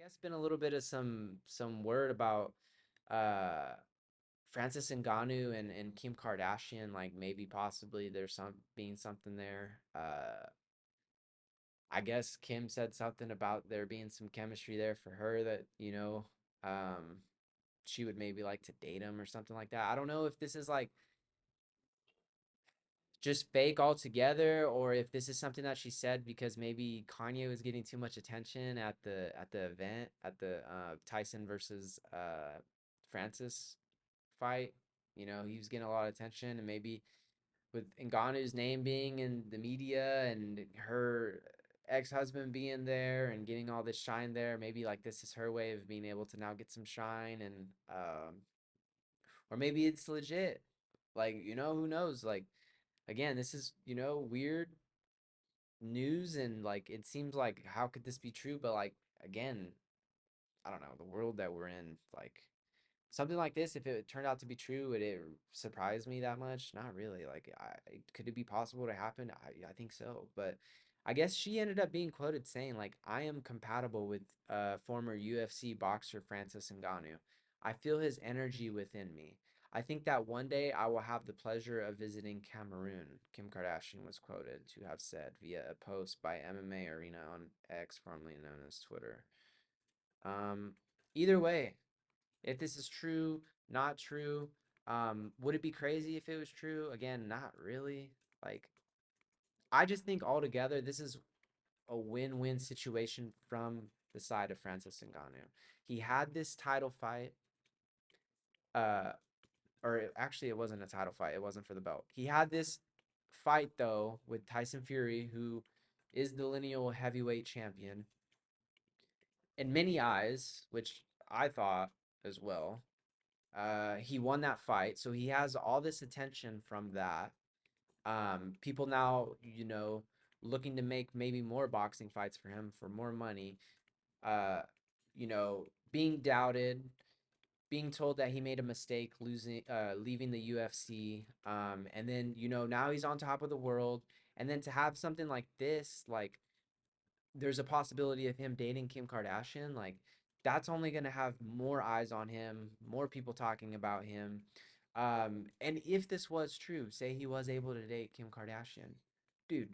guess been a little bit of some word about uh Francis Ngannou and Kim Kardashian, like maybe possibly there's some being something there. I guess Kim said something about there being some chemistry there for her that, um she would maybe like to date him or something like that. I don't know if this is like just fake altogether or if this is something that she said because maybe Kanye was getting too much attention at the event at the Tyson versus Francis fight. He was getting a lot of attention, and maybe with Ngannou's name being in the media and her ex-husband being there and getting all this shine there, maybe like this is her way of being able to now get some shine, and or maybe it's legit. Like, who knows? Like, again, this is, weird news, and like it seems like how could this be true? But like, again, I don't know, the world that we're in, like something like this, if it turned out to be true, would it surprise me that much? Not really. Like, could it be possible to happen? I think so. But I guess she ended up being quoted saying, like, I am compatible with former UFC boxer Francis Ngannou. I feel his energy within me. I think that one day I will have the pleasure of visiting Cameroon, Kim Kardashian was quoted to have said via a post by MMA Arena on X, formerly known as Twitter. Um, Either way, if this is true, not true, would it be crazy if it was true? Again, not really. Like, I just think altogether this is a win-win situation from the side of Francis Ngannou. He had this title fight, uh, actually, it wasn't a title fight. It wasn't for the belt. He had this fight though with Tyson Fury, who is the lineal heavyweight champion in many eyes, which I thought as well. He won that fight, so he has all this attention from that. People now, looking to make maybe more boxing fights for him for more money. Being doubted, being told that he made a mistake leaving the UFC. And then now he's on top of the world, and then to have something like this, like there's a possibility of him dating Kim Kardashian, like that's only going to have more eyes on him, more people talking about him. And if this was true, say he was able to date Kim Kardashian, dude,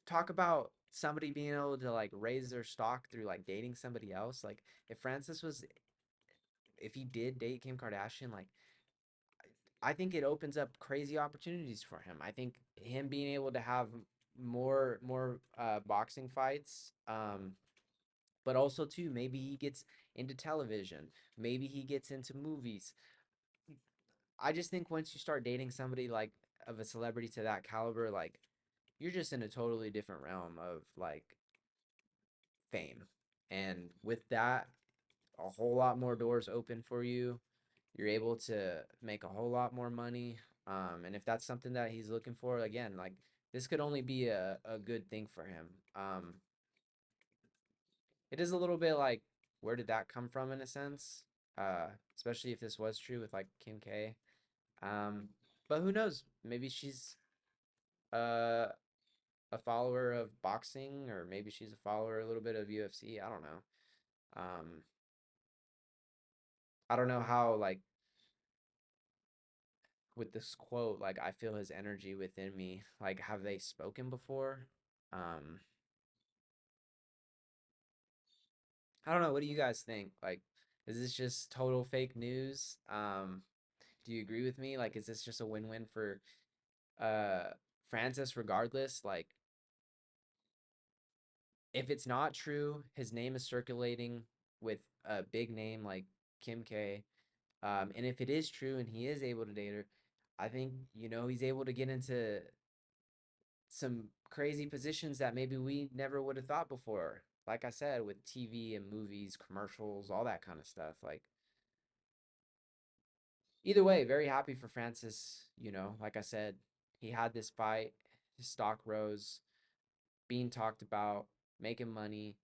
talk about somebody being able to like raise their stock through like dating somebody else. Like if he did date Kim Kardashian, like I think it opens up crazy opportunities for him. I think him being able to have more boxing fights, but also too maybe he gets into television, maybe he gets into movies. I just think once you start dating somebody like of a celebrity to that caliber, like you're just in a totally different realm of like fame, and with that, a whole lot more doors open for you. You're able to make a whole lot more money. And if that's something that he's looking for, again, like this could only be a good thing for him. It is a little bit like, where did that come from in a sense? Especially if this was true with like Kim K. Um, but who knows? Maybe she's uh, a follower of boxing, or maybe she's a follower a little bit of UFC. I don't know. Um, I don't know how like with this quote, like I feel his energy within me. Like, have they spoken before? Um, I don't know. What do you guys think? Like, is this just total fake news? Do you agree with me? Like, is this just a win-win for uh Francis regardless? Like, if it's not true, his name is circulating with a big name like Kim K. And if it is true and he is able to date her, I think, he's able to get into some crazy positions that maybe we never would have thought before. Like I said, with TV and movies, commercials, all that kind of stuff. Like, either way, very happy for Francis. Like I said, he had this fight, his stock rose, being talked about, making money.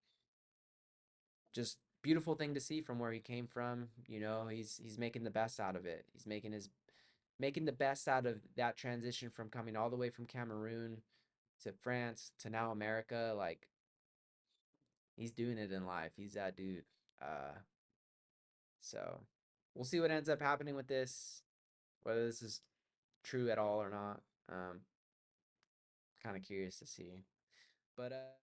Just beautiful thing to see from where he came from. He's making the best out of it. He's making the best out of that transition from coming all the way from Cameroon to France to now America. Like, He's doing it in life. He's that dude. Uh, so we'll see what ends up happening with this, whether this is true at all or not. Kind of curious to see. But